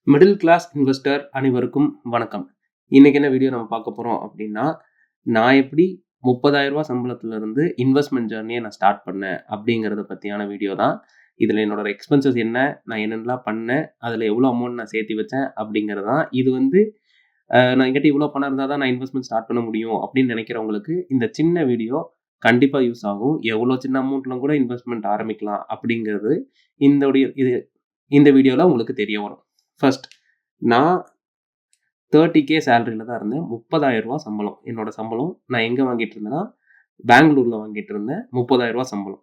Middle class investor அனைவருக்கும் வணக்கம். இன்னைக்கு என்ன வீடியோ நம்ம பார்க்க போறோம் அப்படின்னா, நான் எப்படி ரூ. 30,000 சம்பளத்துல இருந்து இன்வெஸ்ட்மென்ட் ஜர்னிய நான் ஸ்டார்ட் பண்ணேன் அப்படிங்கிறத பத்தியான வீடியோ தான். இதுல என்னோட எக்ஸ்பென்சஸ் என்ன? நான் என்னென்னலாம் பண்ணேன்? அதுல எவ்வளோ அமௌண்ட் நான் சேர்த்து வச்சேன்? அப்படிங்கிறது தான். இது வந்து நான் என்கிட்ட இவ்வளோ பணம் இருந்தா தான் நான் இன்வெஸ்ட்மென்ட் ஸ்டார்ட் பண்ண முடியும் அப்படின்னு நினைக்கிறவங்களுக்கு இந்த சின்ன வீடியோ கண்டிப்பா யூஸ் ஆகும். எவ்வளோ சின்ன அமௌண்ட்ல கூட இன்வெஸ்ட்மென்ட் ஆரம்பிக்கலாம் அப்படிங்கிறது இந்த வீடியோல உங்களுக்கு தெரிய வரும். ஃபர்ஸ்ட் நான் 30K சேலரியில தான் இருந்தேன். ரூ. 30,000 சம்பளம். என்னோட சம்பளம். நான் எங்க வாங்கிட்டு இருந்தேன்னா, பெங்களூர்ல வாங்கிட்டு இருந்தேன். ரூ. 30,000 சம்பளம்.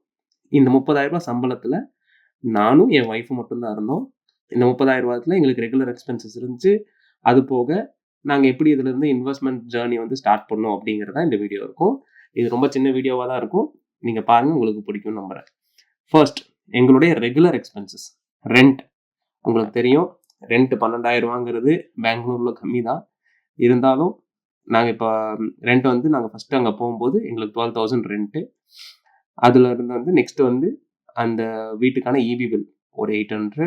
இந்த ரூ. 30,000 சம்பளத்துல நானும் என் ஒய்ஃபும் மட்டும் தான் இருந்தோம். இந்த ரூ. 30,000த்துல எங்களுக்கு ரெகுலர் எக்ஸ்பென்சஸ் இருந்துச்சு. அது போக நாங்க எப்படி இதுலருந்து இன்வெஸ்ட்மென்ட் ஜர்னி வந்து ஸ்டார்ட் பண்ணோம் அப்படிங்கிறது தான் இந்த வீடியோ இருக்கும். இது ரொம்ப சின்ன வீடியோவா தான் இருக்கும். நீங்க பாருங்க, உங்களுக்கு பிடிக்கும்னு நம்புறேன். ஃபர்ஸ்ட் எங்களுடைய ரெகுலர் எக்ஸ்பென்சஸ். ரெண்ட். உங்களுக்கு தெரியும், ரெண்ட் 12,000ங்கிறது பெங்களூர்ல கம்மி தான். இருந்தாலும் நாங்க இப்ப ரெண்ட் வந்து நாங்க ஃபர்ஸ்ட் அங்க போகும்போது எங்களுக்கு 12,000 ரெண்ட். அதுல இருந்து வந்து நெக்ஸ்ட் வந்து அந்த வீட்டுக்கான ஈபி பில் ஒரு 800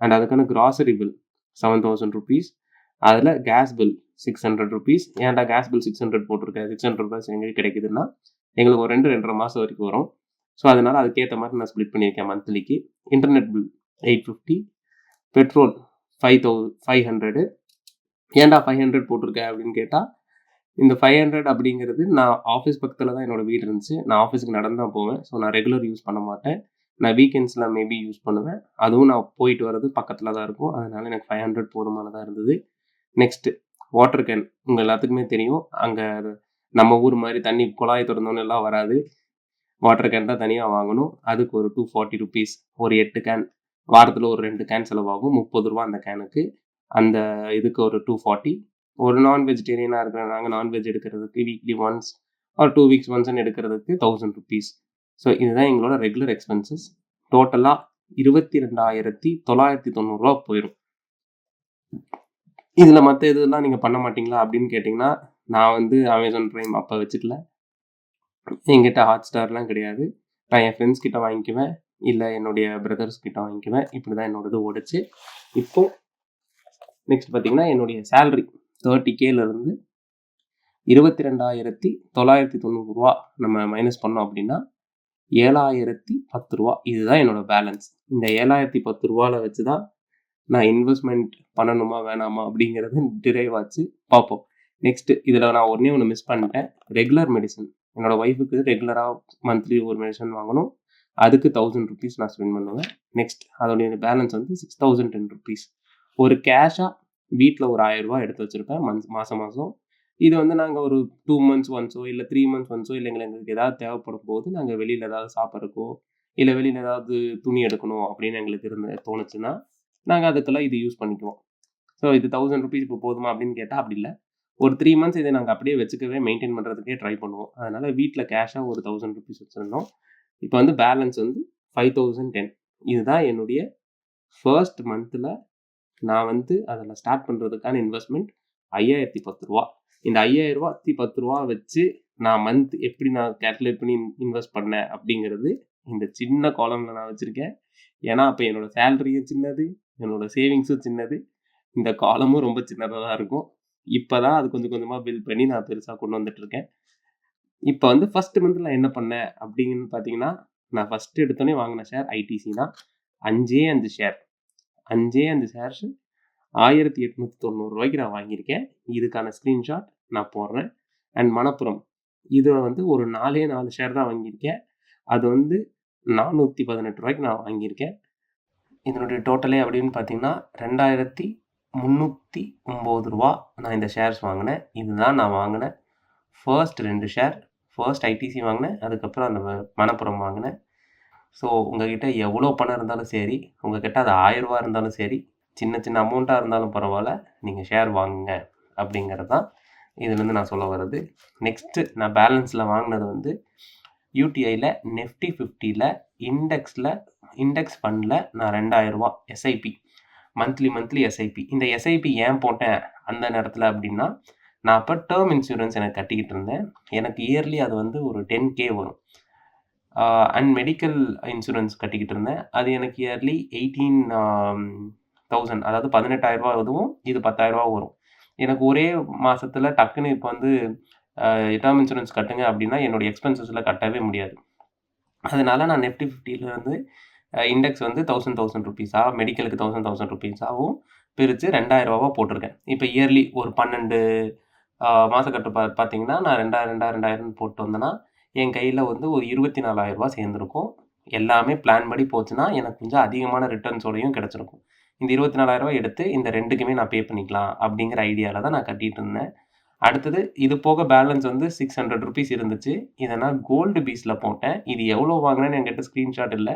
அண்ட் அதுக்கான கிராசரி பில் 7,000 ரூபீஸ். அதுல கேஸ் பில் 600 ரூபீஸ். ஏன்டா கேஸ் பில் 600 போட்டிருக்கேன்? 600 ரூபாய்ஸ் எங்க கிடைக்குதுன்னா, எங்களுக்கு ஒரு 2.5 மாசம் வரைக்கும் வரும். ஸோ அதனால அதுக்கேற்ற மாதிரி நான் ஸ்ப்ளிட் பண்ணியிருக்கேன் மந்த்லிக்கு. Internet bill 850, petrol 500. ஏன்டா 500 போட்டிருக்க அப்படின்னு கேட்டா, இந்த 500 அப்படிங்கிறது நான் ஆஃபீஸ் பக்கத்துல தான் என்னோட வீடு இருந்துச்சு. நான் ஆஃபீஸ்க்கு நடந்து தான் போவேன். ஸோ நான் ரெகுலர் யூஸ் பண்ண மாட்டேன். நான் வீக்கெண்ட்ஸ்ல மேபி யூஸ் பண்ணுவேன். அதுவும் நான் போயிட்டு வர்றது பக்கத்துல தான் இருக்கும். அதனால எனக்கு 500 போதுமானதா இருந்தது. Next water can. உங்க எல்லாத்துக்குமே தெரியும், அங்க நம்ம ஊர் மாதிரி தண்ணி குழாய் திறந்தோன்னு எல்லாம் வராது. வாட்டர் கேன் தான் தனியா வாங்கணும். அதுக்கு ஒரு 240 ரூபீஸ். ஒரு 8 கேன். வாரத்துல ஒரு 2 கேன் செலவாகும். ரூ. 30 அந்த கேனுக்கு. அந்த இதுக்கு ஒரு 240. ஒரு நான் வெஜிடேரியனா இருக்கிற நாங்க நான்வெஜ் எடுக்கிறதுக்கு வீக்லி ஒன்ஸ் ஆர் 2 வீக்ஸ் ஒன்ஸ்ன்னு எடுக்கிறதுக்கு 1000 ரூபீஸ். ஸோ இதுதான் எங்களோட ரெகுலர் எக்ஸ்பென்சஸ். டோட்டலா ரூ. 22,990 போயிடும். இதுல மத்த இதெல்லாம் நீங்க பண்ண மாட்டீங்களா அப்படின்னு கேட்டீங்கன்னா, நான் வந்து அமேசான் பிரைம் அப்ப வச்சுக்கல. என்கிட்ட ஹாட்ஸ்டார்லாம் கிடையாது. நான் என் ஃப்ரெண்ட்ஸ் கிட்ட வாங்கிக்குவேன். இல்ல என்னுடைய பிரதர்ஸ் கிட்ட வாங்கிக்குவேன். இப்படிதான் என்னோடது ஓடுச்சு. இப்போ நெக்ஸ்ட் பார்த்தீங்கன்னா, என்னுடைய சேலரி 30Kல இருந்து ரூ. 22,990 நம்ம மைனஸ் பண்ணோம் அப்படின்னா, ரூ. 7,010. இதுதான் என்னோட பேலன்ஸ். இந்த ரூ. 7,010 வச்சு தான் நான் இன்வெஸ்ட்மெண்ட் பண்ணணுமா வேணாமா அப்படிங்கிறது டிரைவ் ஆச்சு. பார்ப்போம். நெக்ஸ்ட் இதுல நான் ஒண்ணு மிஸ் பண்ணிட்டேன். Regular medicine. என்னோட ஒய்ஃபுக்கு ரெகுலரா மந்த்லி ஒரு மெடிசன் வாங்கணும். அதுக்கு 1000 ரூபீஸ் நான் ஸ்பெண்ட் பண்ணுவேன். நெக்ஸ்ட் அதோடைய பேலன்ஸ் வந்து 6,010 ரூபீஸ். ஒரு கேஷா வீட்ல ஒரு ரூ. 1000 எடுத்து வச்சிருப்பேன் மாசம். இது வந்து நாங்க ஒரு 2 மந்த்ஸ் ஒன்ஸோ இல்ல 3 மந்த்ஸ் ஒன்ஸோ இல்ல எங்களுக்கு ஏதாவது தேவைப்படும் போது நாங்க வெளியில ஏதாவது சாப்பிட்றதுக்கோ இல்ல வெளியில ஏதாவது துணி எடுக்கணும் அப்படின்னு எங்களுக்கு தோணுச்சுன்னா நாங்க அதுக்கெல்லாம் இது யூஸ் பண்ணிக்குவோம். ஸோ இது 1000 ரூபீஸ் இப்போ போதுமா அப்படின்னு கேட்டா அப்படி இல்ல. ஒரு 3 மந்த்ஸ் இதை நாங்க அப்படியே வச்சுக்கவே மெயின்டைன் பண்றதுக்கே ட்ரை பண்ணுவோம். அதனால வீட்ல கேஷா ஒரு 1000 ரூபீஸ் வச்சிருந்தோம். இப்போ வந்து பேலன்ஸ் வந்து 5,010. இதுதான் என்னுடைய ஃபர்ஸ்ட் மந்த்ல நான் வந்து அதில் ஸ்டார்ட் பண்றதுக்கான இன்வெஸ்ட்மெண்ட் ரூ. 5,010. இந்த ரூ. 5,010 வச்சு நான் மந்த் எப்படி நான் கால்குலேட் பண்ணி இன்வெஸ்ட் பண்ணேன் அப்படிங்கிறது இந்த சின்ன காலம்ல நான் வச்சிருக்கேன். ஏன்னா அப்போ என்னோட சேலரியும் சின்னது, என்னோட சேவிங்ஸும் சின்னது. இந்த காலமும் ரொம்ப சின்னதாக தான் இருக்கும். இப்போதான் அது கொஞ்சம் கொஞ்சமா பில்ட் பண்ணி நான் பெருசா கொண்டு வந்துட்டு இருக்கேன். இப்போ வந்து ஃபர்ஸ்ட் மந்த்ல நான் என்ன பண்ணேன் அப்படின்னு பார்த்தீங்கன்னா, நான் ஃபர்ஸ்ட் எடுத்தோடனே வாங்கின ஷேர் ஐடிசி தான். 5 ஷேர். 5 ஷேர்ஸ் ரூ. 1,890 நான் வாங்கியிருக்கேன். இதுக்கான ஸ்கிரீன்ஷாட் நான் போடுறேன். அண்ட் மணப்புரம் இது வந்து ஒரு 4 ஷேர் தான் வாங்கியிருக்கேன். அது வந்து ரூ. 418 நான் வாங்கியிருக்கேன். இதனுடைய டோட்டலே அப்படின்னு பார்த்தீங்கன்னா ரூ. 2,309 நான் இந்த ஷேர்ஸ் வாங்கினேன். இதுதான் நான் வாங்கின ஃபர்ஸ்ட் 2 ஷேர். ஃபர்ஸ்ட் ஐடிசி வாங்கினேன். அதுக்கப்புறம் அந்த மணப்புரம் வாங்கினேன். ஸோ உங்ககிட்ட எவ்வளோ பணம் இருந்தாலும் சரி, உங்ககிட்ட அது ரூ. 1000 இருந்தாலும் சரி, சின்ன சின்ன அமௌண்ட்டாக இருந்தாலும் பரவாயில்ல, நீங்கள் ஷேர் வாங்குங்க அப்படிங்கிறது தான் இதுலேருந்து நான் சொல்ல வர்றது. நெக்ஸ்ட்டு நான் பேலன்ஸில் வாங்கினது வந்து யூடிஐயில் நெஃப்டி 50ல் இண்டெக்ஸ் ஃபண்டில் நான் ரூ. 2,000 எஸ்ஐபி மந்த்லி எஸ்ஐபி. இந்த எஸ்ஐபி ஏன் போட்டேன் அந்த நேரத்தில் அப்படின்னா, நான் அப்போ டேர்ம் இன்சூரன்ஸ் எனக்கு கட்டிக்கிட்டு இருந்தேன். எனக்கு இயர்லி அது வந்து ஒரு 10K வரும். அண்ட் மெடிக்கல் இன்சூரன்ஸ் கட்டிக்கிட்டு இருந்தேன். அது எனக்கு இயர்லி 1000 அதாவது ரூ. 18,000 இதுவும், இது ரூ. 10,000 வரும். எனக்கு ஒரே மாசத்துல டக்குன்னு இப்ப வந்து டெர்ம் இன்சூரன்ஸ் கட்டுங்க அப்டின்னா, என்னுடைய எக்ஸ்பென்சஸ்ல கட்டவே முடியாது. அதனால நான் நிஃப்டி 50ல வந்து இண்டெக்ஸ் வந்து 1000 ரூப்பீஸா, மெடிக்கலுக்கு 1000 ரூப்பீஸாவும் பிரிச்சு ரூ. 2000 போட்டிருக்கேன். இப்ப இயர்லி ஒரு 12 மாசக்கட்டு பார்த்தீங்கன்னா, நான் 2000 போட்டு வந்தேன்னா, என் கையில வந்து ஒரு ரூ. 24,000 சேர்ந்திருக்கும். எல்லாமே பிளான் படி போச்சுன்னா, எனக்கு கொஞ்சம் அதிகமான ரிட்டர்ன்ஸோடையும் கிடைச்சிருக்கும். இந்த ரூ. 24,000 எடுத்து இந்த 2க்குமே நான் பே பண்ணிக்கலாம் அப்படிங்கிற ஐடியால தான் நான் கட்டிட்டு இருந்தேன். அடுத்தது இது போக பேலன்ஸ் வந்து ரூ. 600 இருந்துச்சு. இத நான் கோல்டு பீஸ்ல போட்டேன். இது எவ்வளோ வாங்குனேன்னு என்கிட்ட ஸ்கிரீன்ஷாட் இல்ல.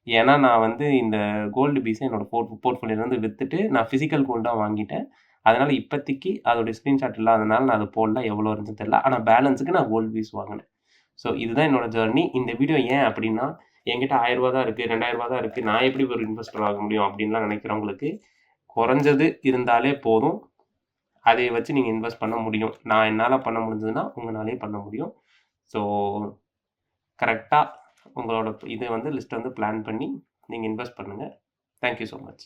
ஏன்னா, நான் வந்து இந்த கோல்டு பீஸ என்னோட போர்ட்ஃபோலியோலருந்து வித்துட்டு, நான் பிசிக்கல் கோல்டா வாங்கிட்டேன். அதனால இப்போதைக்கு அதோட ஸ்கிரீன்ஷாட் இல்லாதனால நான் அத போடல. எவ்வளோ இருந்துச்சுன்னு தெரியல. ஆனா பேலன்ஸுக்கு நான் கோல்டு பீஸ் வாங்குனேன். ஸோ இதுதான் என்னோட ஜர்னி. இந்த வீடியோ ஏன் அப்படின்னா, என்கிட்ட ரூ. 1000 தான் இருக்கு, ரூ. 2000 தான் இருக்கு. நான் எப்படி ஒரு இன்வெஸ்டர் ஆக முடியும் அப்படின்லாம் நினைக்கிறவங்களுக்கு, குறைஞ்சது இருந்தாலே போதும். அதை வச்சு நீங்க இன்வெஸ்ட் பண்ண முடியும். என்னால பண்ண முடிஞ்சதுன்னா, உங்கனாலயும் பண்ண முடியும். ஸோ கரெக்ட்டா உங்களோட இது வந்து லிஸ்ட்ட வந்து பிளான் பண்ணி நீங்க இன்வெஸ்ட் பண்ணுங்க. Thank you so much.